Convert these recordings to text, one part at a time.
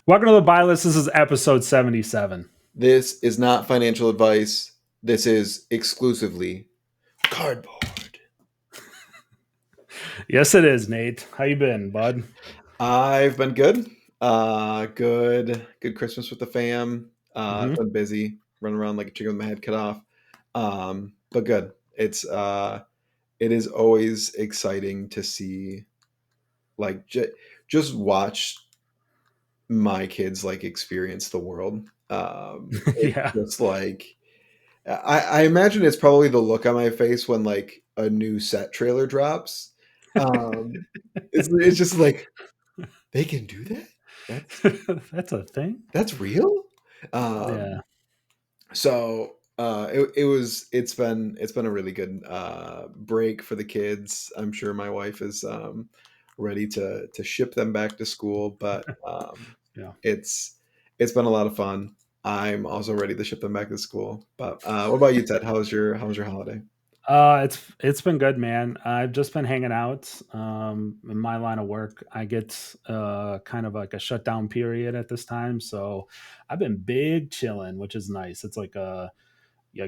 Welcome to the buy list. This is episode 77. This is not financial advice. This is exclusively cardboard. Yes, it is, Nate. How you been, bud? I've been good. Good Christmas with the fam. I've Mm-hmm. been busy, running around like a chicken with my head cut off. But good. It is always exciting to see, like, just watch my kids like experience the world. It's Yeah. just like I imagine it's probably the look on my face when like a new set trailer drops. Um, it's just like they can do that. That's That's a thing. that's real. Um, Yeah. it's been a really good break for the kids. I'm sure my wife is ready to ship them back to school, but Yeah. it's it's been a lot of fun. I'm also ready to ship them back to school. But what about you, Ted? How was your holiday? It's been good, man. I've just been hanging out. In my line of work, I get kind of like a shutdown period at this time, so I've been big chilling, which is nice. It's like a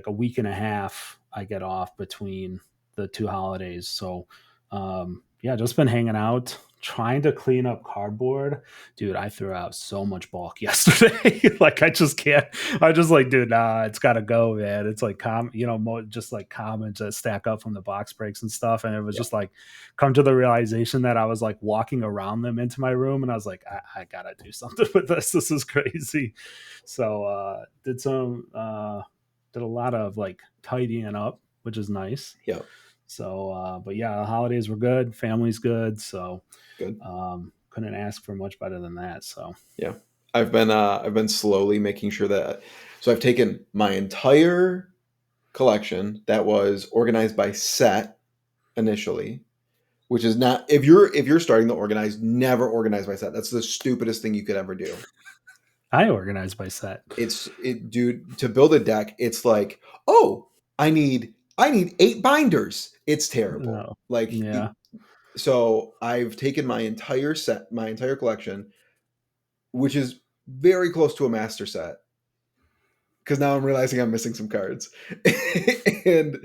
week and a half I get off between the two holidays. So yeah, just been hanging out, trying to clean up cardboard. Dude, I threw out so much bulk yesterday. Like I just can't. I just like, dude, nah, it's gotta go, man. It's like just like comments that stack up from the box breaks and stuff. And it was Yeah. just like come to the realization that I was like walking around them into my room and I was like, I gotta do something with this. This is crazy. So did a lot of like tidying up, which is nice. Yeah. So, but yeah, the holidays were good. Family's good. So, Good. couldn't ask for much better than that. So, Yeah. I've been slowly making sure that so I've taken my entire collection that was organized by set initially, which is not if you're starting to organize, never organize by set. That's the stupidest thing you could ever do. I organize by set. Dude, to build a deck, it's like, oh, I need 8 binders. It's terrible. No. Like Yeah. so I've taken my entire collection, which is very close to a master set, because now I'm realizing I'm missing some cards. And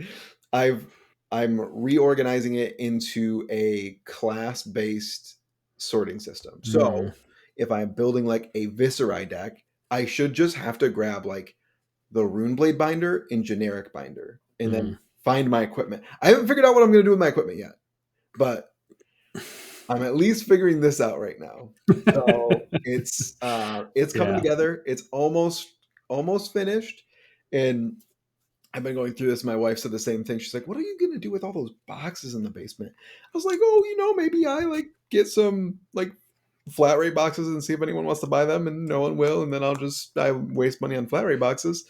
I've I'm reorganizing it into a class-based sorting system. Mm, So if I'm building like a Viserai deck, I should just have to grab like the Runeblade binder and generic binder and then mm. find my equipment. I haven't figured out what I'm going to do with my equipment yet, but I'm at least figuring this out right now. So it's coming Yeah. together. It's almost finished, and I've been going through this. My wife said the same thing. She's like, "What are you gonna do with all those boxes in the basement?" I was like, "Oh, maybe I like get some like flat rate boxes and see if anyone wants to buy them, and no one will, and then I waste money on flat rate boxes."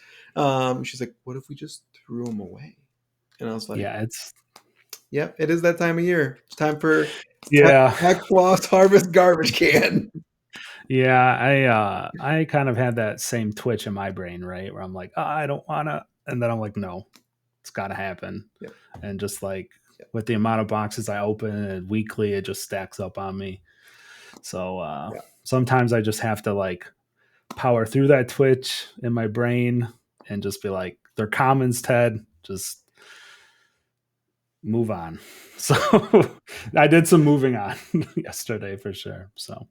She's like, "What if we just threw them away?" And I was like, Yeah. "Yeah, it is that time of year. It's time for Yeah. Heck Floss Harvest Garbage Can." Yeah. I kind of had that same twitch in my brain, right? Where I'm like, oh, I don't wanna, and then I'm like, no, it's got to happen. Yep, And just like yep, with the amount of boxes I open and weekly, it just stacks up on me. So yeah. sometimes I just have to like power through that twitch in my brain and just be like, they're commons, Ted. Just move on. So I did some moving on yesterday for sure. So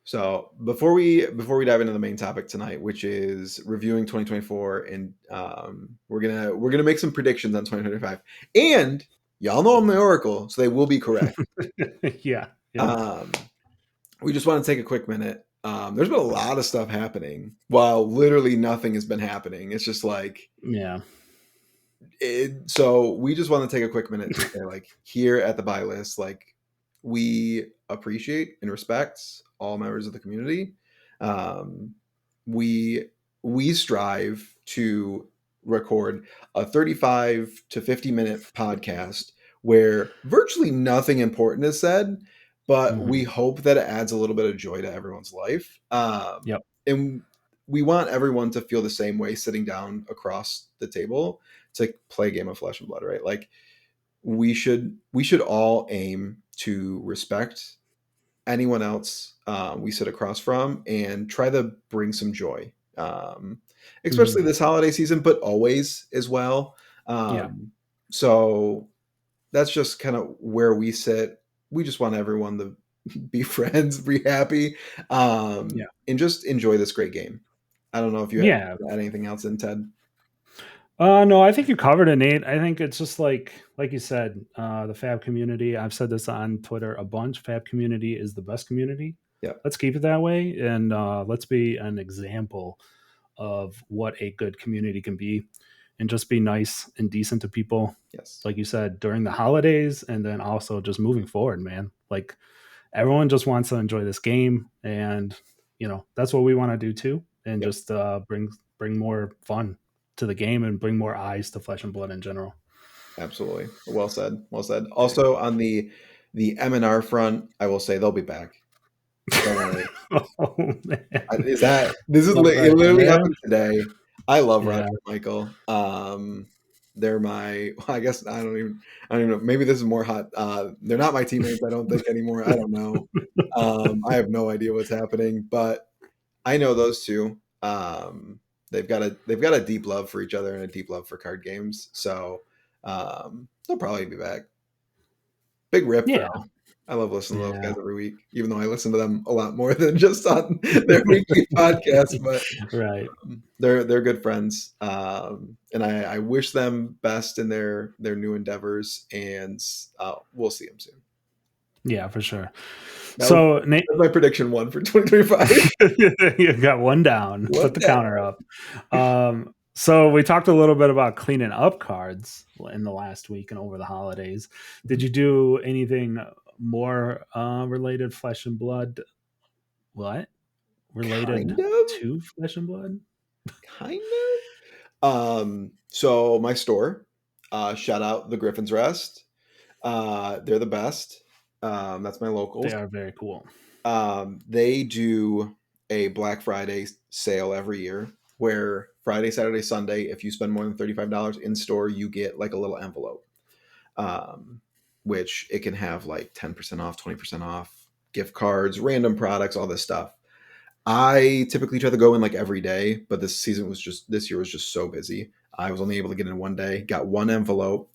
So before we dive into the main topic tonight, which is reviewing 2024, and we're gonna make some predictions on 2025, and y'all know I'm the Oracle, so they will be correct. yeah, yeah, Um, we just want to take a quick minute. There's been a lot of stuff happening, while literally nothing has been happening. It's just like yeah. so we just want to take a quick minute to say, like, here at the buy list, like, we appreciate and respect all members of the community. Um, we we strive to record a 35 to 50-minute podcast where virtually nothing important is said, but we Hmm. hope that it adds a little bit of joy to everyone's life. Yep. And we want everyone to feel the same way sitting down across the table to play a game of Flesh and Blood, right? Like we should all aim to respect anyone else we sit across from and try to bring some joy, especially Mhm. this holiday season, but always as well. Yeah. Um, so that's just kind of where we sit. We just want everyone to be friends, be happy, Yeah. and just enjoy this great game. I don't know if you had Yeah. anything else in, Ted. No, I think you covered it, Nate. I think it's just like you said, the Fab community. I've said this on Twitter a bunch. Fab community is the best community. Yeah. Let's keep it that way, and let's be an example of what a good community can be, and just be nice and decent to people. Yes. Like you said, during the holidays, and then also just moving forward, man. Like everyone just wants to enjoy this game, and that's what we want to do too, and Yep. just bring more fun to the game and bring more eyes to Flesh and Blood in general. Absolutely. Well said. Well said. Also on the M&R front, I will say they'll be back. Don't worry. Oh man, Is that this is love it right literally there. happened today. I love Roger Yeah, and Michael. They're my I guess I don't even know. Maybe this is more hot. They're not my teammates, I don't think anymore. I don't know. I have no idea what's happening, but I know those two. They've got a deep love for each other and a deep love for card games. So they'll probably be back. Big rip yeah, though. I love listening to those yeah. guys every week, even though I listen to them a lot more than just on their weekly podcast. But Right. they're good friends, and I wish them best in their new endeavors. And we'll see them soon. Yeah, for sure. That was, So Nate, that's my prediction one for 2025. you got one down. Put What the the counter up. So we talked a little bit about cleaning up cards in the last week and over the holidays. Did you do anything more related Flesh and Blood? What related kind of, to Flesh and Blood? kind of. So my store, shout out the Griffin's Rest. They're the best. That's my They locals. are very cool. They do a Black Friday sale every year where Friday, Saturday, Sunday, if you spend more than $35 in store, you get like a little envelope, um, which it can have like 10% off, 20% off, gift cards, random products, all this stuff. I typically try to go in like every day, but this year was just so busy. I was only able to get in one day, got one envelope,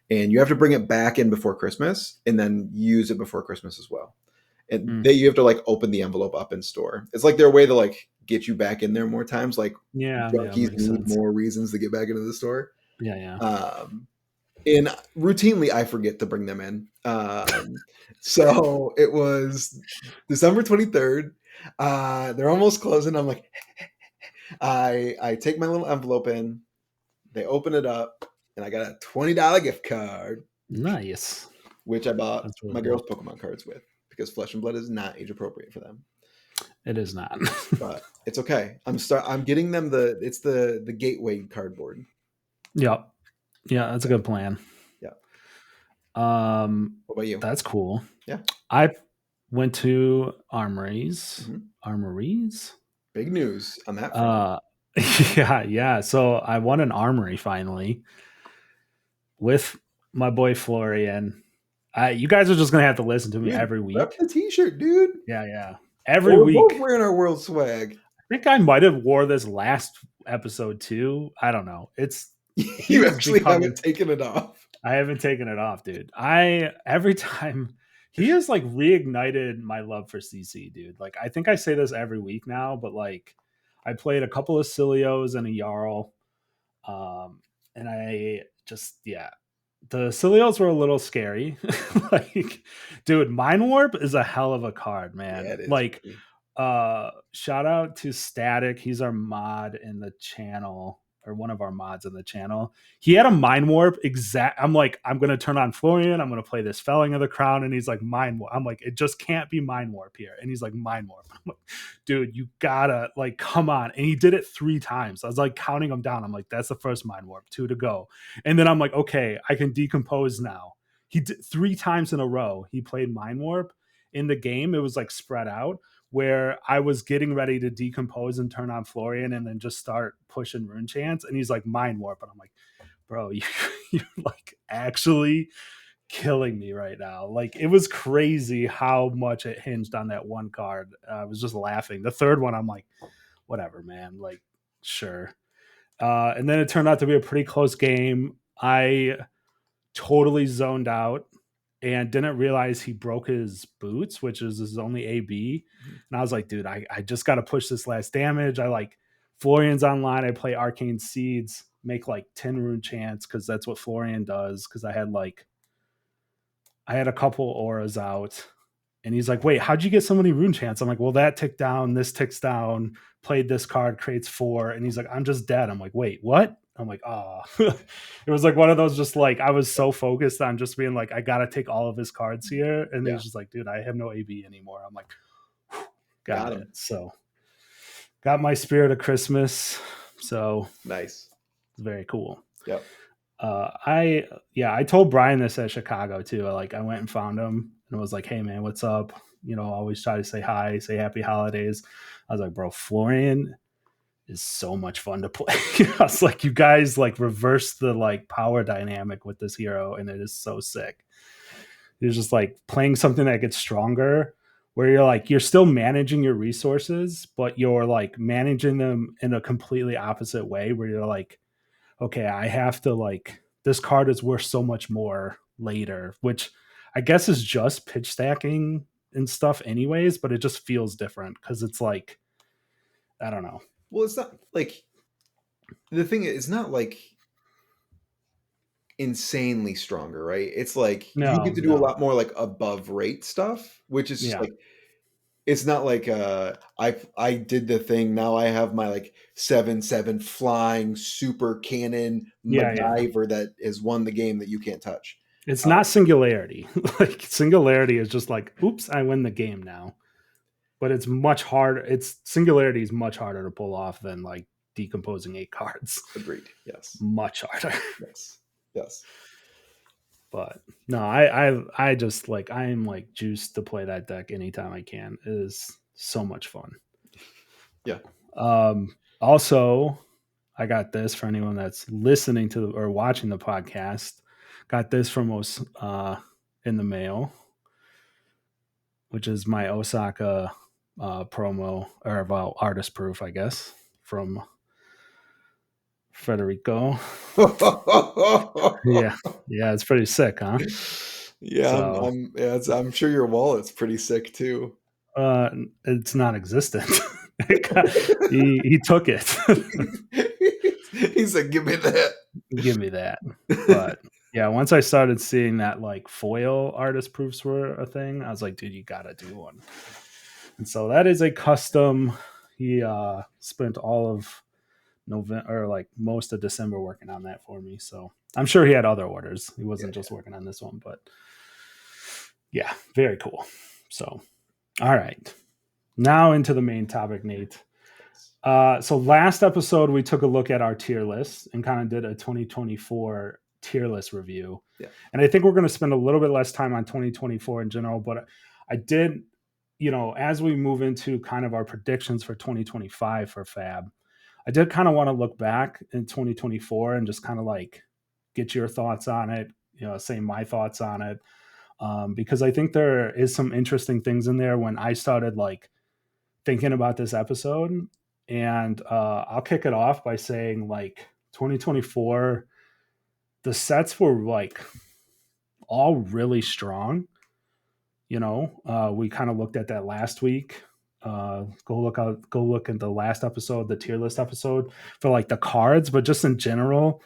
and you have to bring it back in before Christmas and then use it before Christmas as well. And Mm. you have to like open the envelope up in store. It's like their way to like get you back in there more times. Like Yeah, yeah, junkies makes need sense. more reasons to get back into the store. Yeah, yeah. Um, and routinely I forget to bring them in. So it was December 23rd. They're almost closing. I'm like, I take my little envelope in, they open it up, and I got a $20 gift card, Nice. which I bought That's really my girls cool. Pokemon cards with because Flesh and Blood is not age appropriate for them. It is not. But it's okay. I'm getting them the gateway cardboard. Yep. Yeah, that's a good plan. Yeah. Um, What about you? that's cool. Yeah. I went to armories. Mhm. Armories? Big news on that front. Uh, yeah, yeah. So I won an armory finally with my boy Florian. You guys are just gonna have to listen to me Dude, every rep week. the t-shirt, dude. Yeah, yeah. Every Well, we're both week. wearing our world swag. I think I might have wore this last episode too. I don't know. You He's actually becoming haven't taken it off. I haven't taken it off, dude. I every time he has like reignited my love for CC, dude. Like I think I say this every week now, but like I played a couple of Cilios and a Jarl. Um, and I just the Cilios were a little scary. Like, dude, Mind Warp is a hell of a card, Yeah, man. it is. Like, shout out to Static. He's our mod in the channel, or one of our mods in the channel. He had a Mind Warp exact. I'm like, I'm gonna turn on Florian, I'm gonna play this Felling of the Crown, and he's like, Mind Warp. I'm like, it just can't be Mind Warp here. And he's like, Mind Warp. I'm like, dude, you gotta like come on. And he did it 3 times. I was like counting them down. I'm like, that's the first Mind Warp, 2 to go. And then I'm like, okay, I can decompose now. He did 3 times in a row. He played Mind Warp in the game. It was like spread out where I was getting ready to decompose and turn on Florian and then just start pushing rune chants. And he's like, Mind Warp. And I'm like, bro, you like actually killing me right now. Like it was crazy how much it hinged on that one card. I was just laughing. The third one, I'm like, whatever, man. Like, sure. And then it turned out to be a pretty close game. I totally zoned out and didn't realize he broke his boots, which is his only AB. And I was like, dude, I just got to push this last damage. I like Florian's online. I play Arcane Seeds, make like 10 rune chance because that's what Florian does. Because I had a couple auras out. And he's like, wait, how'd you get so many rune chants? I'm like, well, that ticked down, this ticks down, played this card, creates 4. And he's like, I'm just dead. I'm like, wait, what? I'm like, oh. It was like one of those just like, I was so focused on just being like, I got to take all of his cards here. And Yeah. he's just like, dude, I have no AB anymore. I'm like, got Got it. him. So got my Spirit of Christmas. So Nice. it's very cool. Yep. I told Brian this at Chicago too. Like I went and found him and was like, hey man, what's up? You know, always try to say hi, say happy holidays. I was like, bro, Florian is so much fun to play. I was like, you guys like reverse the like power dynamic with this hero, and it is so sick. It's just like playing something that gets stronger, where you're like, you're still managing your resources, but you're like managing them in a completely opposite way, where you're like, okay, I have to like, this card is worth so much more later, which I guess is just pitch stacking and stuff anyways, but it just feels different because it's like, I don't know. Well, it's not like the thing is, it's not like insanely stronger, right? It's like you No, get to do a no. lot more like above rate stuff, which is just Yeah. like it's not like I did the thing. Now I have my like 7/7 flying super cannon Yeah. Yeah. MacGyver that has won the game that you can't touch. It's Uh, not singularity. Like singularity is just like, oops, I win the game now. But it's much harder. It's singularity is much harder to pull off than like decomposing 8 cards. Agreed. Yes. Much harder. Yes. Yes. But no, I just like I am like juiced to play that deck anytime I can. It is so much fun. Yeah. Also, I got this for anyone that's listening to or watching the podcast. Got this from us in the mail, which is my Osaka promo or well artist proof, I guess, from Federico. Yeah, yeah, it's pretty sick, huh? Yeah, So yeah, I'm sure your wallet's pretty sick too. uh, it's non-existent. He took it. He said, "Give me that." Give me that. But yeah, once I started seeing that like foil artist proofs were a thing, I was like, dude, you gotta do one. And so that is a custom. He spent all of November or like most of December working on that for me. So I'm sure he had other orders. He Yeah, wasn't just working on this one, but yeah, very cool. So all right. Now into the main topic, Nate. So last episode we took a look at our tier list and kind of did a 2024 tier list review. yeah, And I think we're going to spend a little bit less time on 2024 in general, but I did, you know, as we move into kind of our predictions for 2025 for Fab, I did kind of want to look back in 2024 and just kind of like get your thoughts on it, you know, say my thoughts on it. Because I think there is some interesting things in there when I started like thinking about this episode. And I'll kick it off by saying like 2024, the sets were like all really strong. You know, we kind of looked at that last week. Go look at the last episode, the tier list episode for like the cards, but just in general,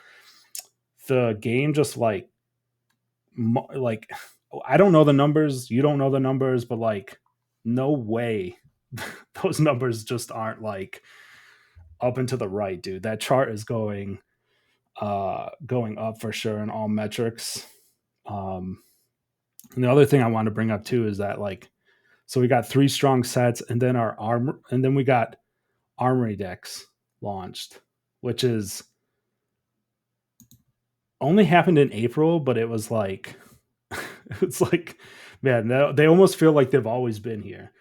the game just like I don't know the numbers, you don't know the numbers, but like no way those numbers just aren't like up and to the right, dude. That chart is going up for sure in all metrics. Um, and the other thing I want to bring up too is that like, so we got 3 strong sets, and then our armor, and then we got armory decks launched, which is only happened in April, but it was like, it's like, man, they almost feel like they've always been here.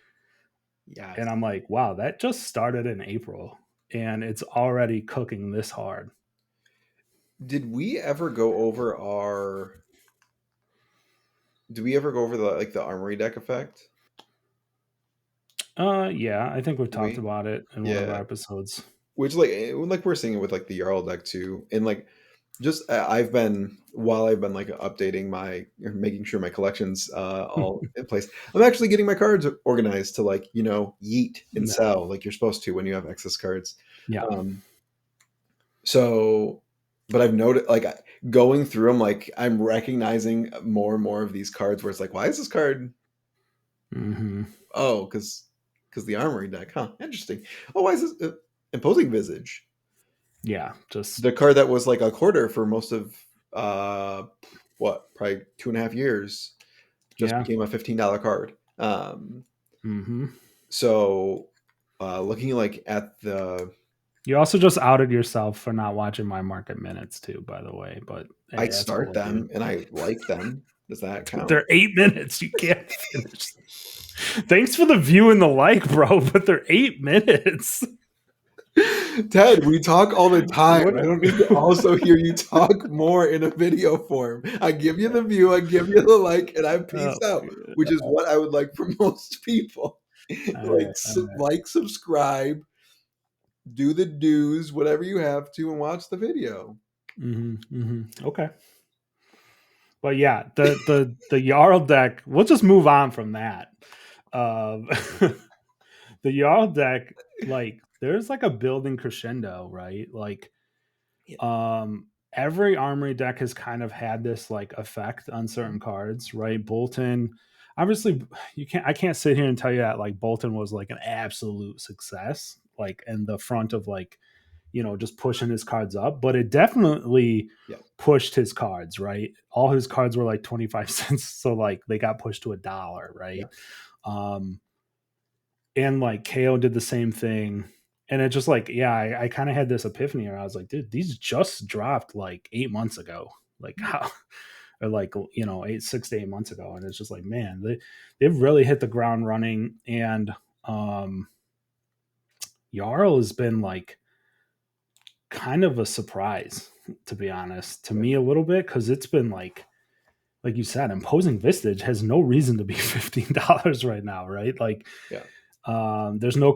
yeah. And I'm like, wow, that just started in April, and it's already cooking this hard. Did we ever go over our Do we ever go over the armory deck effect? Yeah, I think we've Do talked we? about it in one of our Yeah. episodes. Which like we're seeing it with like the Jarl deck too, and like just I've been while I've been like updating my or making sure my collections all in place. I'm actually getting my cards organized to like yeet and Yeah. sell like you're supposed to when you have excess cards. Yeah. Um, so, but I've noted like going through them, like I'm recognizing more and more of these cards where it's like, why is this card? Hmm. Oh, because the armory deck, huh? Interesting. Oh, why is this imposing visage? Yeah. Just The card that was like a quarter for most of uh what probably 2.5 years just yeah. became a $15 card. Hmm. So looking like at the You also just outed yourself for not watching my market minutes too, by the way. But I hey, that's start cool, dude. them and I like them. Does that But count? they're 8 minutes. You can't finish. Thanks for the view and the like, bro. But they're 8 minutes. Ted, we talk all the time. What? I don't need to also hear you talk more in a video form. I give you the view, I give you the like, and I peace Oh, out, which is what I would like for most people. all Like, right. All right. subscribe, do the do's, whatever you have to, and watch the video. Okay. But yeah, the Jarl deck. We'll just move on from that. Um, the Jarl deck, like, there's like a building crescendo, right? Like, Yeah. every armory deck has kind of had this like effect on certain cards, right? Bolton, obviously, I can't sit here and tell you that like Bolton was like an absolute success, like in the front of like just pushing his cards up, but it definitely Yeah. pushed his cards, right? All his cards were like 25 cents. So like they got pushed to $1, Yeah. right? Um, and like KO did the same thing. And it just like, yeah, I kind of had this epiphany where I was like, dude, these just dropped like 8 months ago. Like how, or like, 6 to 8 months ago. And it's just like, man, they've really hit the ground running. And Jarl has been like kind of a surprise, to be honest, to Yeah. me a little bit, because it's been like you said, imposing Vistage has no reason to be $15 right now, right? Like, Yeah. there's no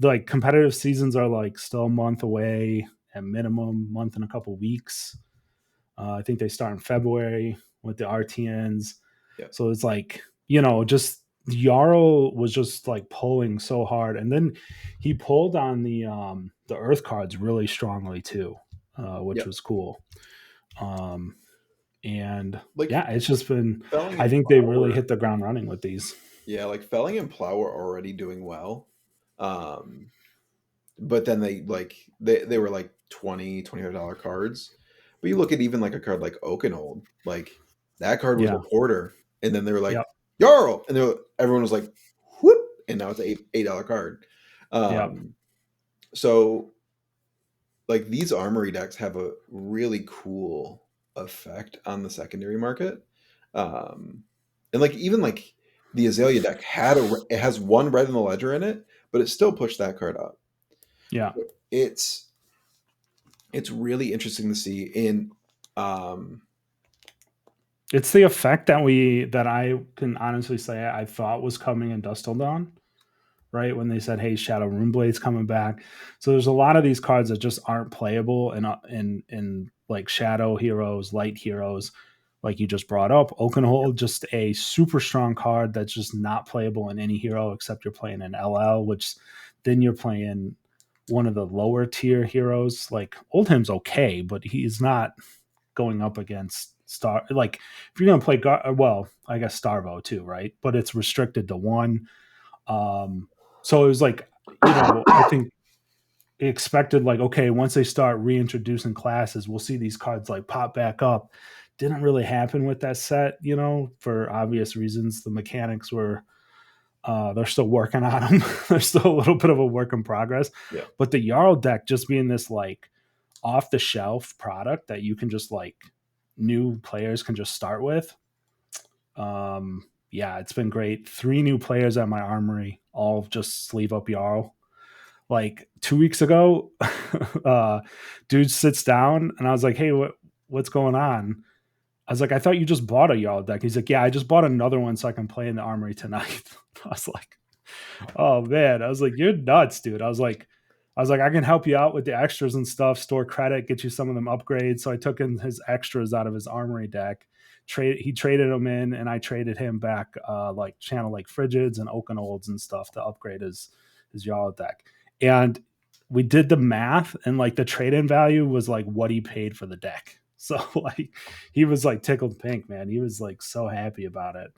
like competitive seasons are like still a month away at minimum, month and a couple weeks. I think they start in February with the RTNs, Yeah. so it's like just Jarl was just like pulling so hard, and then he pulled on the Earth cards really strongly too, which Yeah. was cool. Um, and Like yeah, it's just been. Felling I and think they really Flower. hit the ground running with these. Yeah, like Felling and Plow are already doing well. Um, but then they were like $25 cards. But you look at even like a card like Oakenhold, like that card was a Yeah. quarter, and then they were like Yep. Jarl, and everyone was like whoop, and now it's a $8 card. Yep. Um, so like these armory decks have a really cool effect on the secondary market. Um, and like even like the Azalea deck it has one red in the ledger in it, but it still pushed that card up. Yeah. It's it's really interesting to see in um It's the effect that I can honestly say I thought was coming in Dust Till Dawn, right? When they said, "Hey, Shadow Runeblade's coming back." So there's a lot of these cards that just aren't playable in like Shadow heroes, Light heroes, like you just brought up. Oakenhold, just a super strong card that's just not playable in any hero except you're playing an LL, which then you're playing one of the lower tier heroes. Like Oldham's okay, but he's not going up against Star. Like if you're going to play, well, I guess Starvo too, right? But it's restricted to one. So it was like, I think expected like, okay, once they start reintroducing classes, we'll see these cards like pop back up. Didn't really happen with that set, for obvious reasons. The mechanics were they're still working on them. They're still a little bit of a work in progress. yeah. But the Jarl deck just being this like off the shelf product that you can just like new players can just start with. Yeah, it's been great. 3 new players at my armory, all just sleeve up Jarl. Like 2 weeks ago, dude sits down and I was like, "Hey, what's going on?" was like, I thought you just bought a Jarl deck. He's like, yeah, I just bought another one so I can play in the armory tonight. I was like, oh man. I was like, you're nuts, dude. I was like, I can help you out with the extras and stuff, store credit, get you some of them upgrades. So I took in his extras out of his armory deck. He traded them in, and I traded him back like Channel Lake Frigids and Oaken Olds and stuff to upgrade his Jarl deck. And we did the math, and like the trade-in value was like what he paid for the deck. So like he was like tickled pink, man. He was like so happy about it.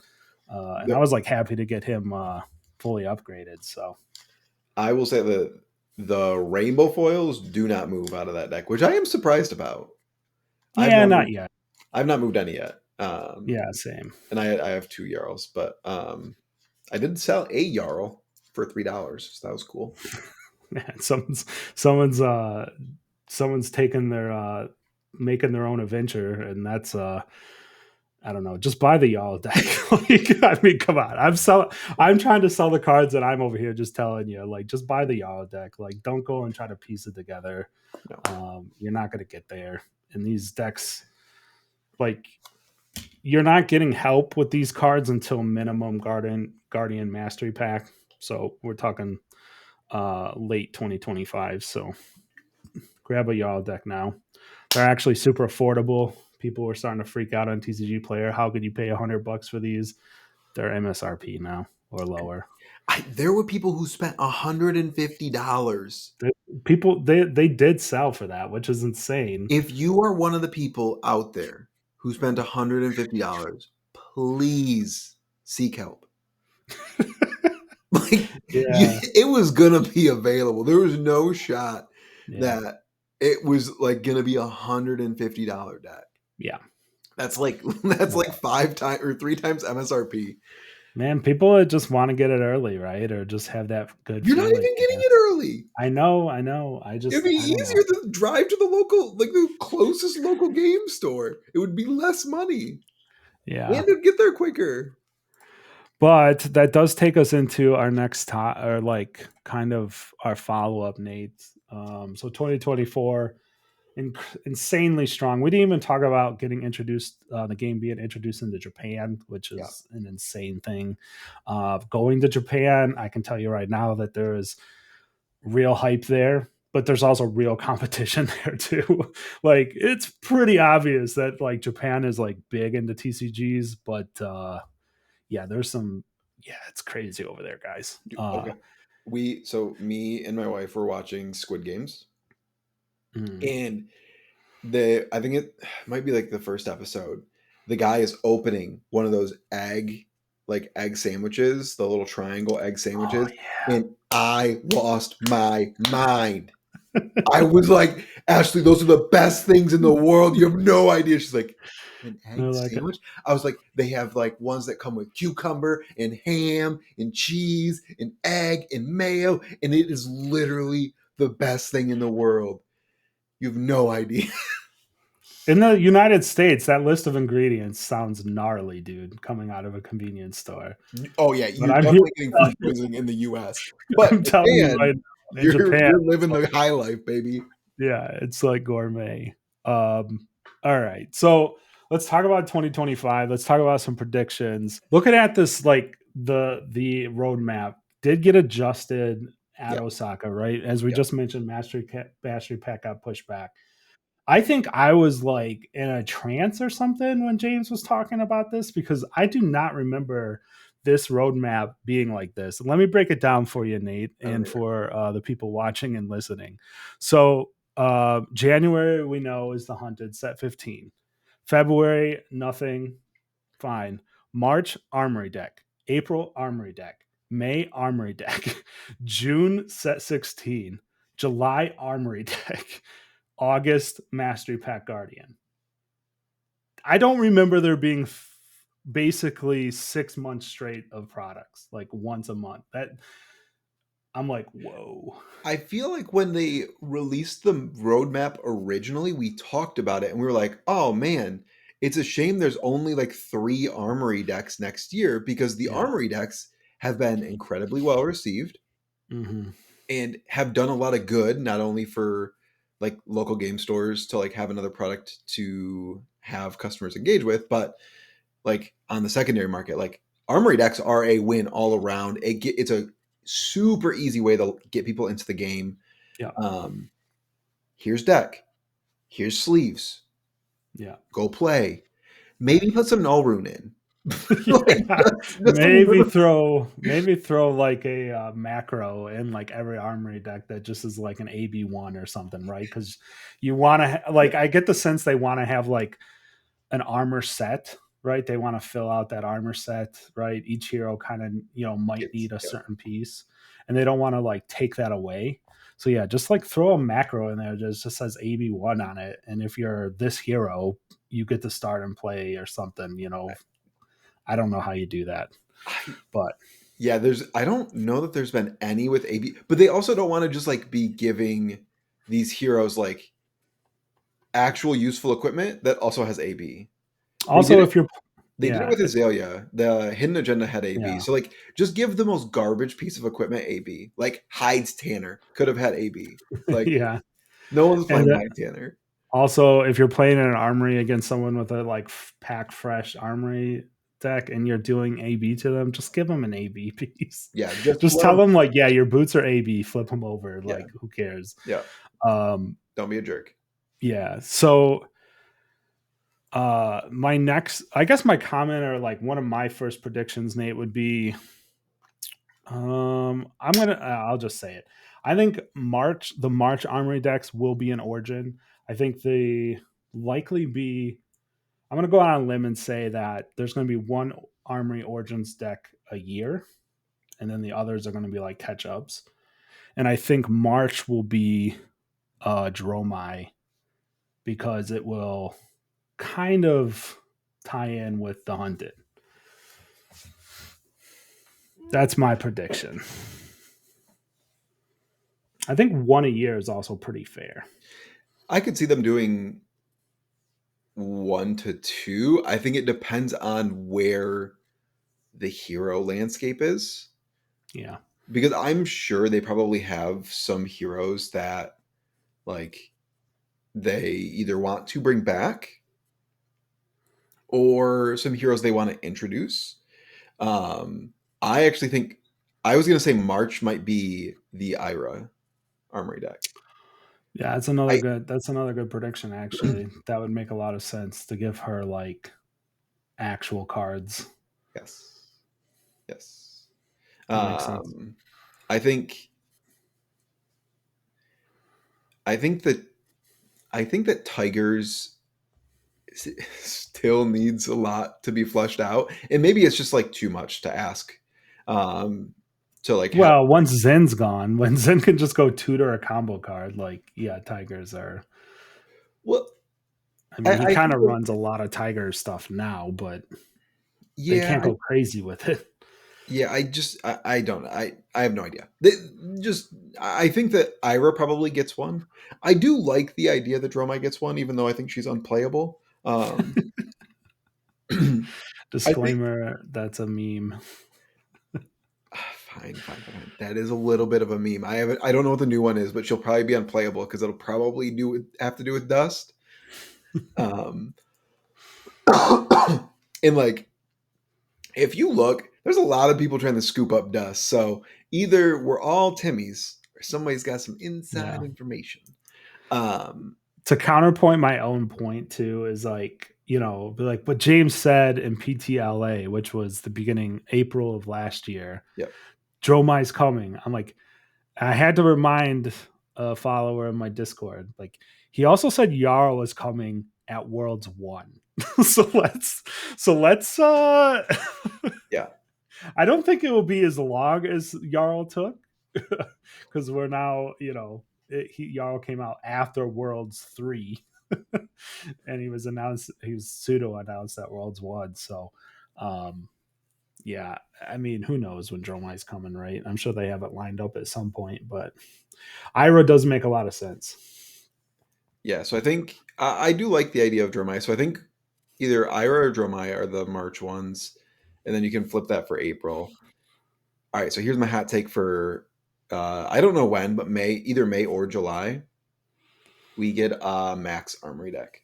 And I The- was like happy to get him fully upgraded. So I will say that the rainbow foils do not move out of that deck, which I am surprised about. I've yeah, not not moved, yet. I've not moved any yet. Yeah, same. And I have two Jarls, but I did sell a Jarl for $3, so that was cool. Man, someone's someone's taking their making their own adventure, and that's I don't know, just buy the y'all deck. Like, I mean, come on. I'm trying to sell the cards, and I'm over here just telling you, like, just buy the y'all deck. Like, don't go and try to piece it together. No. You're not gonna get there. And these decks, like, you're not getting help with these cards until minimum Guardian Mastery Pack. So we're talking late 2025. So grab a Y'all deck now. They're actually super affordable. People were starting to freak out on TCG Player. How could you pay $100 for these? They're MSRP now or lower. There were people who spent $150. They, they did sell for that, which is insane. If you are one of the people out there who spent $150, please seek help. Like Yeah, it was gonna be available. There was no shot yeah, that it was like gonna be $150 deck. yeah. That's like that's like Well, 5 times or 3 times MSRP. man, people just want to get it early, right? Or just have that good You're not feeling, even I getting guess. it early. I know, I know. I It'd just, be I don't easier know. to drive to the local, like the closest local game store. It would be less money and Yeah. it'd get there quicker. But that does take us into our next time, or like kind of our follow up, Nate. So 2024, insanely strong. We didn't even talk about getting introduced, the game being introduced into Japan, which Yeah, is an insane thing. Going to Japan, I can tell you right now that there is real hype there, but there's also real competition there too. Like it's pretty obvious that like Japan is like big into TCGs, but yeah, there's some. Yeah, it's crazy over there, guys. okay. Me and my wife were watching Squid Games, Mm, and I think it might be like the first episode. The guy is opening one of those egg sandwiches, the little triangle egg oh sandwiches, and I lost my mind. I was like, Ashley, those are the best things in the world. You have no idea. She's like, an yeah, egg like sandwich? I was like, they have like ones that come with cucumber and ham and cheese and egg and mayo, and it is literally the best thing in the world. You have no idea. in the United States, that list of ingredients sounds gnarly, dude. Coming out of a convenience store, Oh yeah, but you're I'm here. definitely getting food poisoning in the US. But I'm telling you Japan, right now, in Japan, you're living the high life, baby. yeah, it's like gourmet. All right, so let's talk about 2025. Let's talk about some predictions. Looking at this, like the roadmap did get adjusted at Yep, Osaka, right? As we yep. just mentioned, Mastery Pack got pushed back. I think I was like in a trance or something when James was talking about this because I do not remember this roadmap being like this. Let me break it down for you, Nate, I don't and either. for the people watching and listening. So, January, we know, is the Hunted set 15. February, nothing, fine. March, Armory deck. April, Armory deck. May, Armory deck. June, set 16. July, Armory deck. August, Mastery Pack Guardian. I don't remember there being basically 6 months straight of products, like once a month. That I'm like, whoa. I feel like when they released the roadmap originally, we talked about it and we were like, oh man, it's a shame there's only like 3 armory decks next year because the Yeah. armory decks have been incredibly well received Mm-hmm. and have done a lot of good, not only for like local game stores to like have another product to have customers engage with. But like on the secondary market, like armory decks are a win all around. It's a super easy way to get people into the game. Yeah. Um, here's deck, here's sleeves, Yeah. go play. Maybe put some null rune in. Like Yeah. just a little. Maybe throw like a macro in like every armory deck that just is like an AB1 or something, right? Because you want to like I get the sense they want to have like an armor set, right? They want to fill out that armor set, right? Each hero kind of, might Yes, need a yeah. certain piece, and they don't want to like take that away. So yeah, just like throw a macro in there that just says AB1 on it, and if you're this hero, you get to start and play or something. I don't know how you do that, I, but yeah, I don't know that there's been any with AB, but they also don't want to just like be giving these heroes like actual useful equipment that also has AB. They did also it. if you're, They did it yeah, with Azalea. The Hidden Agenda had AB. yeah, So like just give the most garbage piece of equipment AB. Like Hyde's Tanner could have had AB. Like yeah, no one's and playing Hyde Tanner. also, if you're playing in an armory against someone with a like pack fresh armory deck and you're doing AB to them, just give them an AB piece. Yeah, just Just let tell them. them like, yeah, your boots are AB, flip them over. Yeah, Like, who cares? yeah. Um, Don't be a jerk. yeah. So my next, I guess my comment or like one of my first predictions, Nate, would be I'll just say it. I think the March armory decks will be in Origin. I think they likely be I'm going to go out on a limb and say that there's going to be one Armory Origins deck a year, and then the others are going to be like catch ups. And I think March will be Dromai because it will kind of tie in with the Hunted. That's my prediction. I think one a year is also pretty fair. I could see them doing 1 to 2. I think it depends on where the hero landscape is. Yeah. Because I'm sure they probably have some heroes that like they either want to bring back or some heroes they want to introduce. Um, I actually think I was going to say March might be the Ira armory deck. Yeah, I that's another good prediction actually. That would make a lot of sense to give her like actual cards. yes, yes. That makes sense. Um, I think I think that I think that Tigers still needs a lot to be fleshed out, and maybe it's just like too much to ask. Um, to like have Well, once Zen's gone, when Zen can just go tutor a combo card, like yeah, Tigers are. well, I mean, he I kind think of that, runs a lot of Tiger stuff now, but they yeah, can't go crazy with it. yeah. I don't I have no idea. Just I think that Ira probably gets one. I do like the idea that Dromai gets one, even though I think she's unplayable. I think Disclaimer: that's a meme. fine, fine, fine. That is a little bit of a meme. I don't know what the new one is, but she'll probably be unplayable because it'll probably have to do with dust. Um, and like if you look, there's a lot of people trying to scoop up dust. So either we're all Timmys or somebody's got some inside Yeah. information. Um, To counterpoint my own point too is like be like what James said in PTLA, which was the beginning April of last year. yep. Dromai's coming. I'm like, I had to remind a follower in my Discord, like he also said Jarl is coming at Worlds 1. so let's so let's Yeah. I don't think it will be as long as Jarl took because we're now, Jarl came out after Worlds 3 and he was pseudo announced at Worlds 1. So um yeah, I mean, who knows when Dromai's coming, right? I'm sure they have it lined up at some point, but Ira does make a lot of sense. Yeah. So I think I do like the idea of Dromai. So I think either Ira or Dromai are the March ones, and then you can flip that for April. All right. So here's my hot take for I don't know when, but either May or July. We get a Max Armory deck.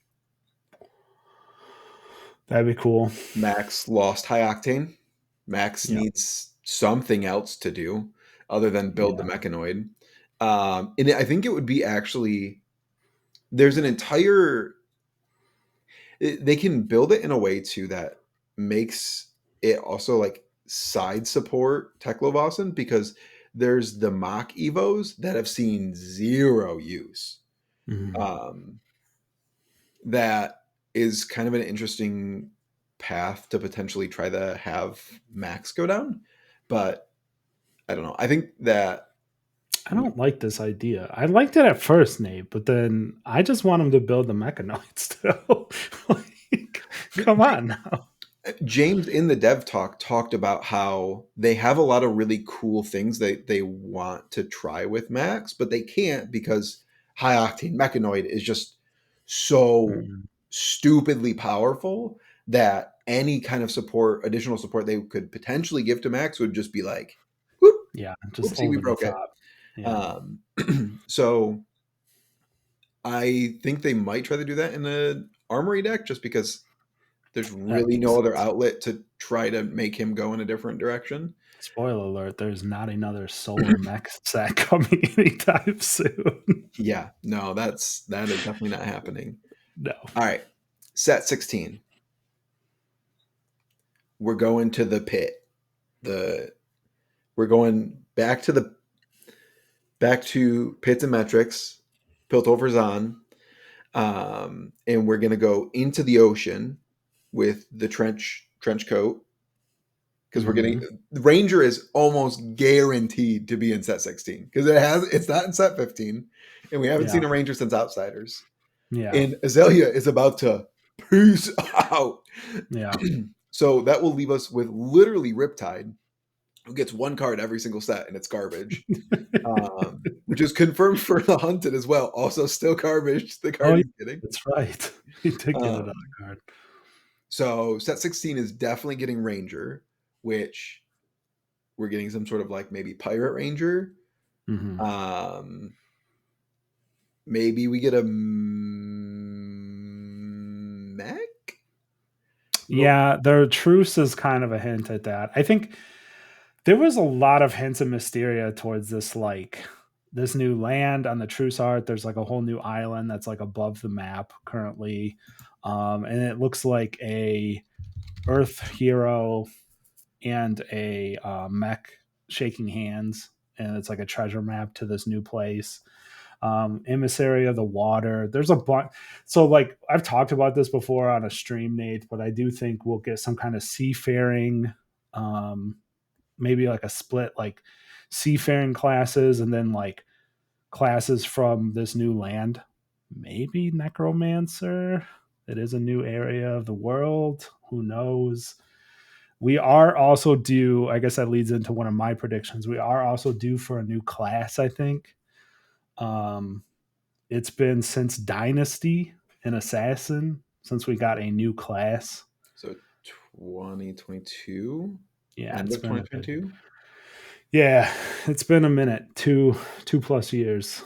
That'd be cool. Max lost high octane. Max Yeah. needs something else to do other than build the Yeah. mechanoid. And I think it would be actually there's an entire they can build it in a way too that makes it also like side support Teklovasen because there's the mock evos that have seen zero use. Mhm. Um, that is kind of an interesting path to potentially try to have Max go down, but I don't know. I think that I don't like this idea. I liked it at first, Nate, but then I just want him to build the mechanoid still. Like, come on now. James in the dev talk talked about how they have a lot of really cool things they want to try with Max, but they can't because high octane mechanoid is just so Mhm. stupidly powerful that any kind of support, additional support they could potentially give to Max would just be like, whoop, Yeah, just whoopsie, we over the broke it. top. Yeah. Um, so I think they might try to do that in the armory deck just because there's That really makes no other sense. outlet to try to make him go in a different direction. Spoiler alert, there's not another solar mech set coming anytime soon. Yeah, no, that is definitely not happening. No. All right, set 16. We're going to the pit. The we're going back to pits and metrics, Piltover Zahn, and we're gonna go into the ocean with the trench coat because we're getting Mhm. Ranger is almost guaranteed to be in set 16 because it's not in set 15, and we haven't Yeah. seen a Ranger since Outsiders. Yeah. And Azalea is about to peace out. Yeah. So that will leave us with literally Riptide, who gets one card every single set, and it's garbage. Which is confirmed for the Hunted as well. Also, still garbage. The Oh, card yeah, he's getting. that's right. He did get another Um, card. so set 16 is definitely getting Ranger, which we're getting some sort of like maybe Pirate Ranger. Mhm. Um, maybe we get a mech. Nope. Yeah, their truce is kind of a hint at that. I think there was a lot of hints of Mysteria towards this, like this new land on the truce art. There's like a whole new island that's like above the map currently. And it looks like a Earth hero and a mech shaking hands, and it's like a treasure map to this new place. Emissary of the water. There's a bunch. So, like, I've talked about this before on a stream, Nate, but I do think we'll get some kind of seafaring, um, maybe like a split, like seafaring classes, and then like classes from this new land. Maybe necromancer. It is a new area of the world. Who knows? We are also due. I guess that leads into one of my predictions. We are also due for a new class. I think. Um, it's been since Dynasty and Assassin since we got a new class. So 2022, Yeah, end it's of been a bit. 2022. Yeah, it's been a minute. Two plus years.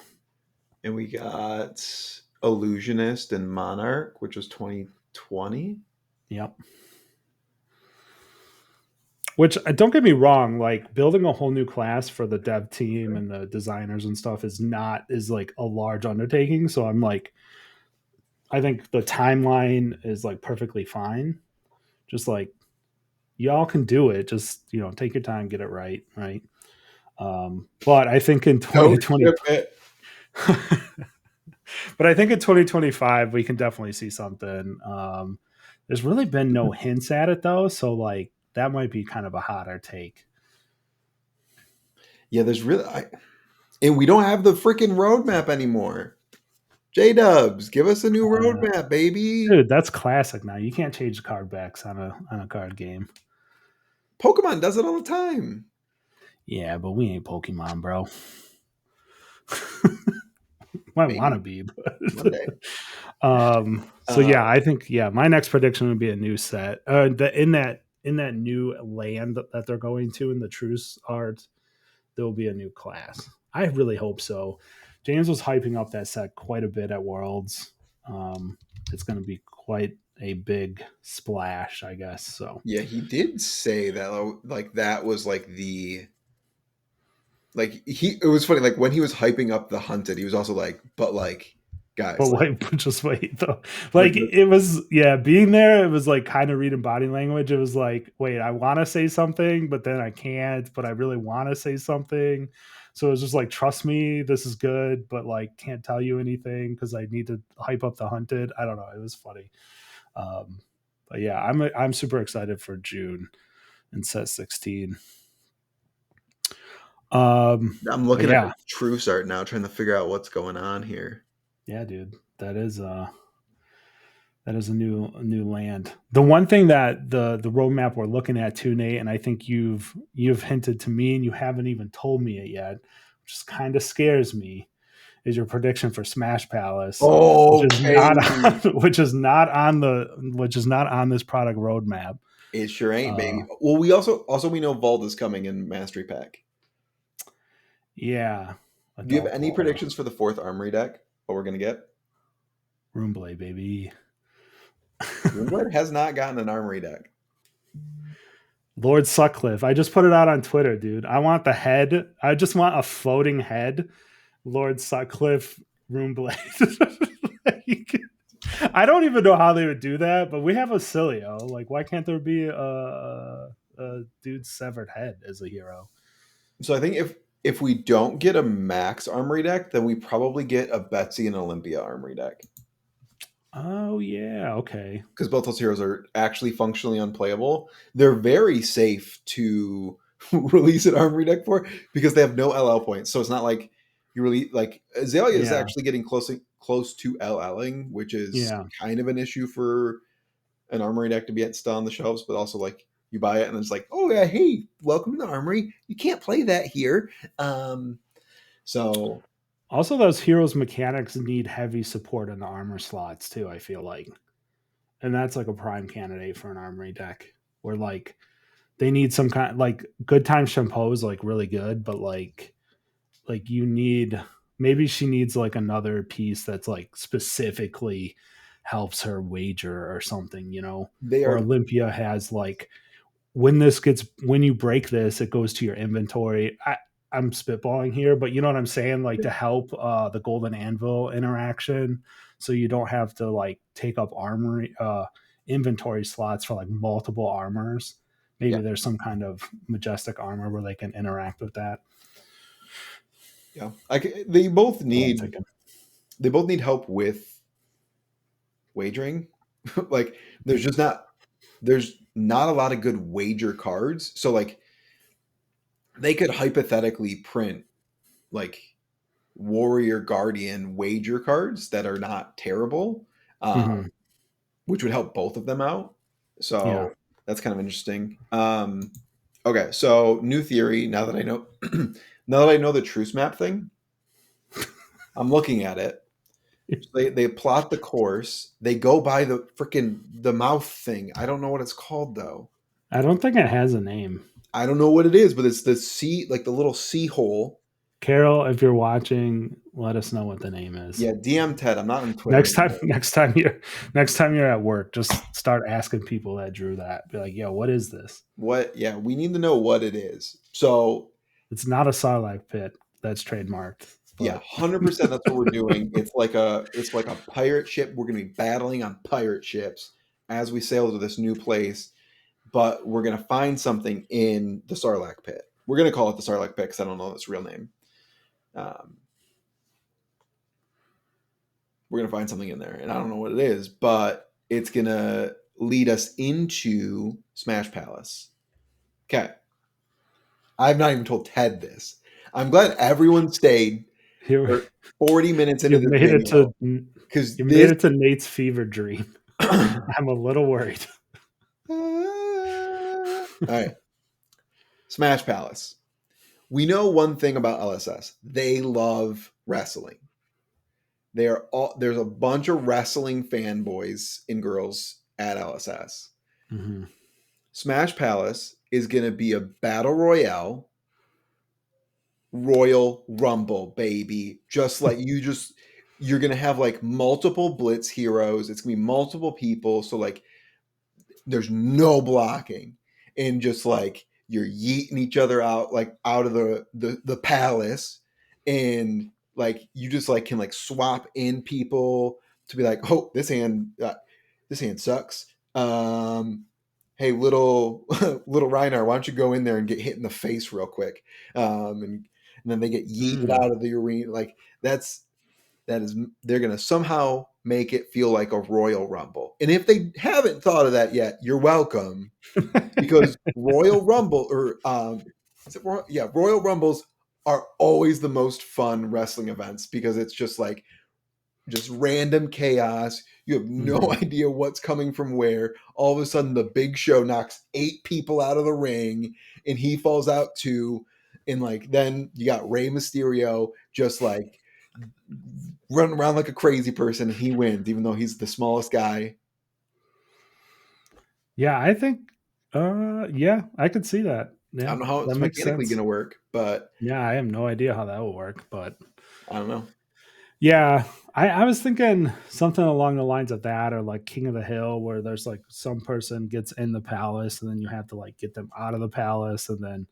And we got Illusionist and Monarch, which was 2020. Yep. Which don't get me wrong, like building a whole new class for the dev team and the designers and stuff is like a large undertaking. So I'm like, I think the timeline is like perfectly fine. Just like y'all can do it. Just take your time, get it right, right. But I think in Don't 2020, ship it. but I think in 2025 we can definitely see something. There's really been no hints at it though, so like that might be kind of a hotter take. Yeah, and we don't have the freaking roadmap anymore. J Dubs, give us a new Uh, roadmap, baby. Dude, that's classic now. You can't change the card backs on a card game. Pokemon does it all the time. Yeah, but we ain't Pokemon, bro. Might want to Maybe be, one but day. so yeah, Uh, I think my next prediction would be a new set. In that new land that they're going to in the truce art, there will be a new class. I really hope so. James was hyping up that set quite a bit at Worlds. It's going to be quite a big splash, I guess. So, Yeah, he did say that like that was like the like he it was funny like when he was hyping up the hunted, he was also like, but like but guys, like wait, just wait though. like Like it was, yeah, being there, it was like kind of reading body language. It was like, wait, I want to say something, but then I can't, but I really want to say something. So it was just like, trust me, this is good, but like can't tell you anything because I need to hype up the hunted. I don't know. It was funny. Um, but yeah, I'm super excited for June and set 16. I'm But looking at yeah, Truce art now, trying to figure out what's going on here. yeah, dude, that is a new land. The one thing that the roadmap we're looking at too, Nate, and I think you've hinted to me, and you haven't even told me it yet, which just kind of scares me, is your prediction for Smash Palace, Okay. which is not on this product roadmap. It sure ain't, Uh, baby. Well, we also we know Vault is coming in Mastery Pack. yeah, Do you have adult any Vault, predictions for the fourth Armory deck? What we're gonna get? Roomblade, baby. Moonblade has not gotten an Armory deck. Lord Sutcliffe. I just put it out on Twitter, dude. I want the head. I just want a floating head. Lord Sutcliffe Roomblade. Like, I don't even know how they would do that, but we have a Cilio. Like, why can't there be a dude's severed head as a hero? So I think if we don't get a Max Armory deck, then we probably get a Betsy and Olympia Armory deck Oh yeah, okay. because both those heroes are actually functionally unplayable. They're very safe to release an Armory deck for because they have no LL points. So it's not like you really like Azalea is Yeah, actually getting close to LLing, which is yeah. kind of an issue for an Armory deck to be still on the shelves, but also like you buy it and it's like, oh yeah, hey, welcome to the Armory. You can't play that here. Um, so Also, those heroes mechanics need heavy support in the armor slots too. I feel like, and that's like a prime candidate for an armory deck. Where like they need some kind like good time shampoo is like really good, but like you need maybe she needs like another piece that's like specifically helps her wager or something, you know. they Or are, Olympia has like when you break this, it goes to your inventory. I'm spitballing here, but you know what I'm saying, like to help the golden anvil interaction, so you don't have to like take up armory inventory slots for like multiple armors. yeah, Maybe there's some kind of majestic armor where they can interact with that. yeah. They both That's what I'm need thinking. help with wagering. Like there's not a lot of good wager cards. So like they could hypothetically print like warrior guardian wager cards that are not terrible, Hmm. which would help both of them out. Yeah. So that's kind of interesting. Okay, so new theory. Now that I know, now that I know the truce map thing, I'm looking at it. So they plot the course. They go by the freaking the mouth thing. I don't know what it's called though. I don't think it has a name. I don't know what it is, but it's the sea, like the little sea hole. Carol, if you're watching, let us know what the name is. Yeah, DM Ted. I'm not on Twitter anymore. Next time you're at work, just start asking people that drew that. Be like, yo, what is this? What? Yeah, we need to know what it is. So It's not a Sarlacc pit. That's trademarked. yeah, But 100%. That's what we're doing. It's like a pirate ship. We're going to be battling on pirate ships as we sail to this new place. But we're going to find something in the Sarlacc pit. We're going to call it the Sarlacc pit because I don't know its real name. Um, we're going to find something in there, and I don't know what it is, but it's going to lead us into Smash Palace. Okay, I've not even told Ted this. I'm glad everyone stayed here for 40 minutes into you this made it video to because you made this. it to Nate's fever dream. I'm a little worried. All right, Smash Palace. We know one thing about LSS. They love wrestling. There's a bunch of wrestling fanboys and girls at LSS. Hmm. Smash Palace is going to be a battle royale, Royal Rumble, baby. Just like you just you're gonna have like multiple blitz heroes. It's gonna be multiple people. So like there's no blocking, and just like you're yeeting each other out like out of the palace, and like you just like can like swap in people to be like, oh, this hand sucks. Hey, little little Reiner, why don't you go in there and get hit in the face real quick? And then they get yeeted Mm. out of the arena. Like that is they're going to somehow make it feel like a Royal Rumble. And if they haven't thought of that yet, you're welcome, because Royal Rumble or is it Royal? Yeah, Royal Rumbles are always the most fun wrestling events because it's just random chaos. You have no Mhm. idea what's coming from where. All of a sudden, the Big Show knocks 8 people out of the ring, and he falls out too. And like then you got Rey Mysterio just like running around like a crazy person, and he wins, even though he's the smallest guy. Yeah, I think, yeah, I could see that. I Yeah, don't know how that it's makes mechanically going sense. to work, but Yeah, I have no idea how that will work, but I don't know. yeah, I was thinking something along the lines of that, or like King of the Hill, where there's like some person gets in the palace, and then you have to like get them out of the palace, and then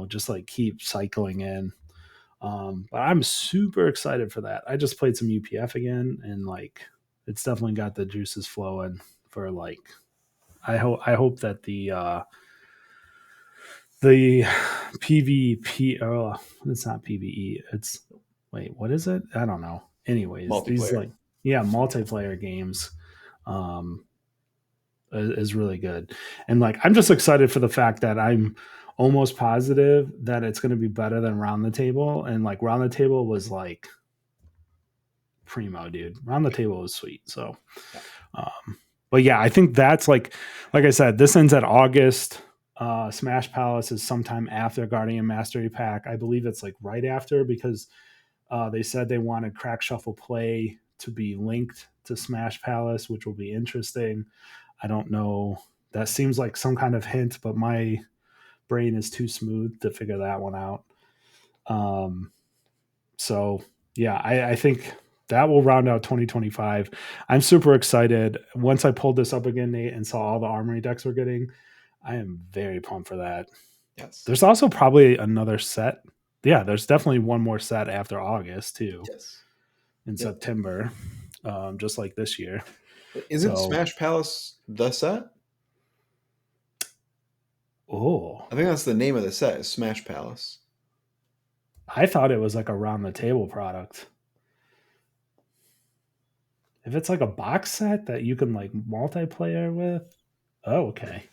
just like keep cycling in. But I'm super excited for that. I just played some UPF again, and like it's definitely got the juices flowing for like. I hope that the PvP. Oh, it's not PvE. It's wait, what is it? I don't know. Anyways, these Multiplayer. like, yeah, multiplayer games um is really good. And like I'm just excited for the fact that I'm almost positive that it's going to be better than Round the Table, and like Round the Table was like primo, dude. Round the Table was sweet. So Yeah. but yeah, I think that's like I said, this ends at August. Smash Palace is sometime after Guardian Mastery Pack. I believe it's like right after, because they said they wanted Crack Shuffle Play to be linked to Smash Palace, which will be interesting. I don't know. That seems like some kind of hint, but my brain is too smooth to figure that one out. Um, so yeah, I think that will round out 2025. I'm super excited. Once I pulled this up again, Nate, and saw all the armory decks we're getting, I am very pumped for that. Yes. There's also probably another set. Yeah, there's definitely one more set after August too, Yes. in Yep. September, just like this year. Isn't So, Smash Palace the set? oh, I think that's the name of the set, is Smash Palace. I thought it was like a round the table product. If it's like a box set that you can like multiplayer with, oh, okay,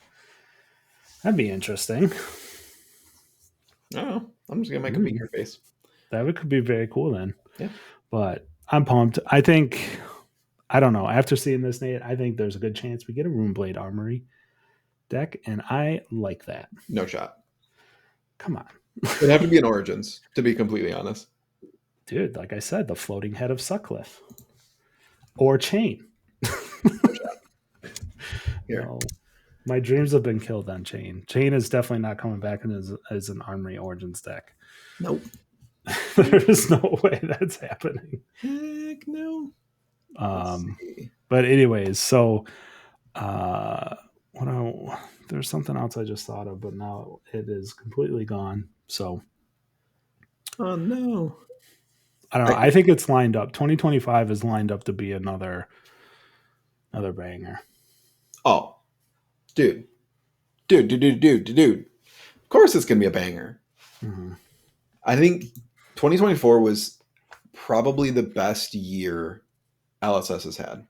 that'd be interesting. I don't know. I'm just gonna make a Mm, meteor face. could be very cool then. Yeah. But I'm pumped. I think, I don't know. After seeing this, Nate, I think there's a good chance we get a Runeblade Armory deck, and I like that. No shot. Come on, It'd have to be an Origins, to be completely honest. dude. Like I said, the floating head of Sutcliffe or Chain. No shot. Here. No, my dreams have been killed on Chain. Chain is definitely not coming back in as an Armory Origins deck. Nope. There is no way that's happening. Heck no. Let's Um, see. but anyways, so uh, what I, there's something else I just thought of, but now it is completely gone. So Oh no. I don't know. I, I think it's lined up. 2025 is lined up to be another banger. oh, dude. Dude. Of course it's gonna be a banger. Mm-hmm. I think 2024 was probably the best year LSS has had,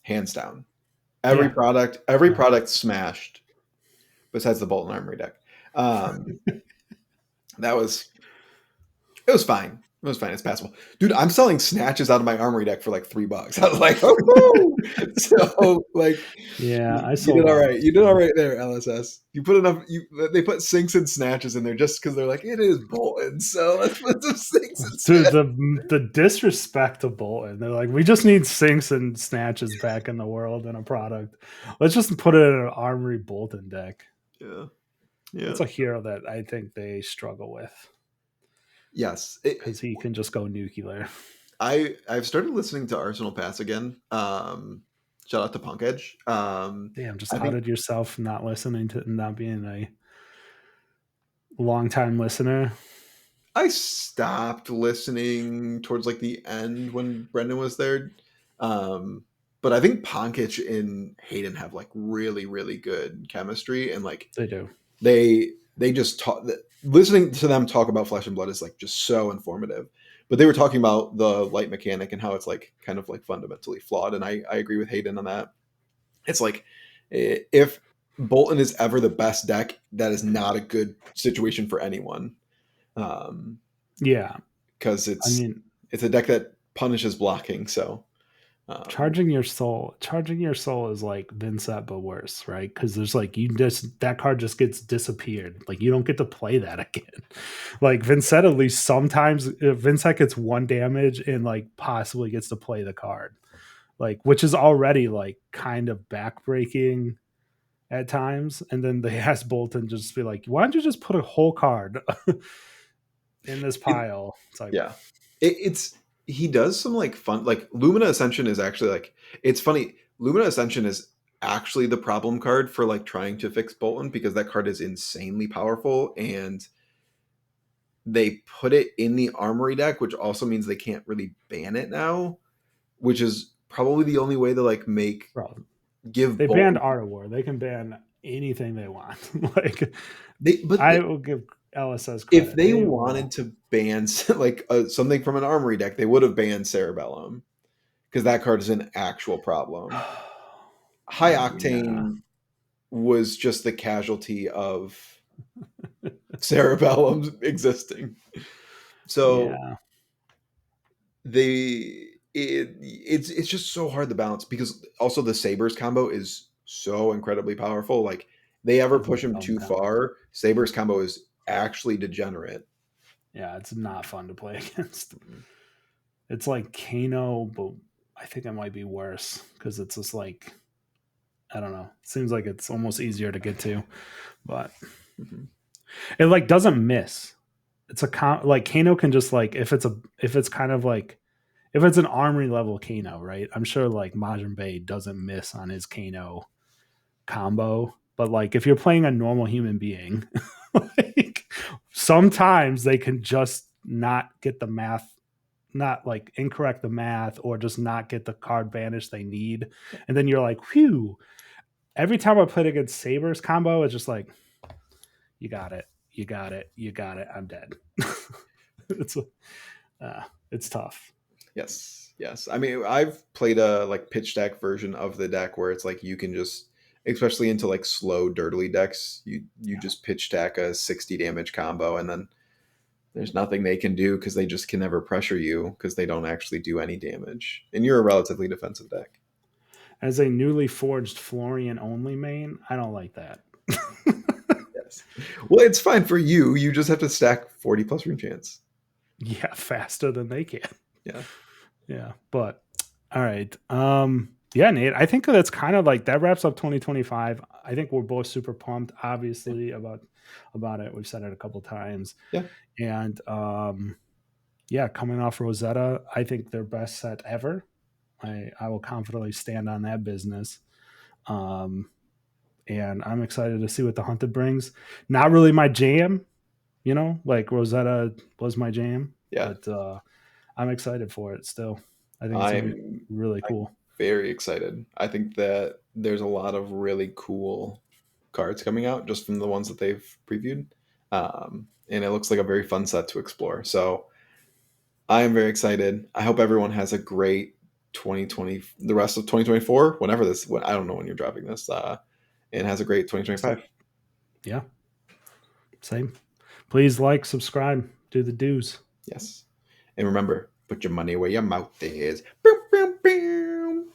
hands down. Yeah. Every Yeah. product smashed, besides the Bolton Armory deck. Um, that was it was fine. It was fine. It's passable, dude. I'm selling snatches out of my armory deck for like $3. I was like, oh, so like, Yeah. I you sold did all out right. of You did all mine. right there, LSS. You put enough. They put sinks and snatches in there just because they're like it is Bolton, so let's put some sinks Dude, instead. the disrespect to Bolton. They're like, we just need sinks and snatches back in the world in a product. Let's just put it in an Armory Bolton deck. Yeah, yeah, That's a hero that I think they struggle with yes. because he can just go nuclear. I've started listening to Arsenal Pass again. Shout out to Punk Edge. Damn, just I think outed yourself not listening to not being a long time listener. I stopped listening towards like the end when Brendan was there. Um, but I think Ponkic and Hayden have like really, really good chemistry, and like They do. they just talk. Listening to them talk about Flesh and Blood is like just so informative. But they were talking about the light mechanic and how it's like kind of like fundamentally flawed, and I agree with Hayden on that. It's like if Bolton is ever the best deck, that is not a good situation for anyone. Um, Yeah. because I mean, it's a deck that punishes blocking. So charging your soul is like Vincent but worse, right? Because there's like you just that card just gets disappeared. Like you don't get to play that again. Like Vincent, at least sometimes Vincent gets one damage and like possibly gets to play the card. Like which is already like kind of backbreaking at times. And then they ask Bolton just be like, why don't you just put a whole card in this it, pile? It's like, yeah, it's he does some like fun like Lumina Ascension is actually like it's funny. Lumina Ascension is actually the problem card for like trying to fix Bolton because that card is insanely powerful and they put it in the armory deck, which also means they can't really ban it now, which is probably the only way to like make bro, give they banned Bolton Art of War. They can ban anything they want. Like they but I will give LSS if credit. they They wanted will. to ban like something from an armory deck, they would have banned Cerebellum because that card is an actual problem. High Yeah. Octane was just the casualty of Cerebellum existing. So Yeah. it's just so hard to balance because also the Sabers combo is so incredibly powerful. Like they ever It's a push him dumb too combo. far, Sabers combo is actually degenerate. Yeah, it's not fun to play against. Mhm. It's like Kano, but I think it might be worse because it's just like I don't know. It seems like it's almost easier to get to, but Mhm. it like doesn't miss. It's a like Kano can just like if it's kind of like if it's an armory level Kano, right? I'm sure like Majin Bay doesn't miss on his Kano combo, but like if you're playing a normal human being, like sometimes they can just not get the math, not like incorrect the math, or just not get the card banished they need, and then you're like, whew. Every time I played against Sabers combo, it's just like, you got it, you got it, you got it. I'm dead. it's it's tough. Yes, yes. I mean, I've played a like pitch deck version of the deck where it's like you can just, especially into like slow, dirtly decks, you Yeah. just pitch deck a 60 damage combo, and then there's nothing they can do because they just can never pressure you because they don't actually do any damage, and you're a relatively defensive deck. As a newly forged Florian only main, I don't like that. Yes. Well, it's fine for you. You just have to stack 40 plus rune chance. Yeah, faster than they can. Yeah. Yeah, but all right. Yeah, Nate, I think that's kind of like that wraps up 2025. I think we're both super pumped Yeah. obviously about it. We've said it a couple times. Yeah. And yeah, coming off Rosetta, I think their best set ever. I will confidently stand on that business. Um and I'm excited to see what the Hunted brings. Not really my jam, like Rosetta was my jam, Yeah. but I'm excited for it still. I think it's gonna be I'm really I'm cool. very excited. I think that there's a lot of really cool cards coming out just from the ones that they've previewed. And it looks like a very fun set to explore. So I am very excited. I hope everyone has a great 2020, the rest of 2024, whenever this, I don't know when you're dropping this, and has a great So 2025. yeah, same. Please like, subscribe, do the do's. Yes. And remember, put your money where your mouth is. Boom, boom, boom.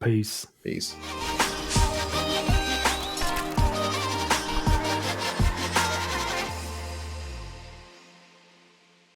Peace. Peace.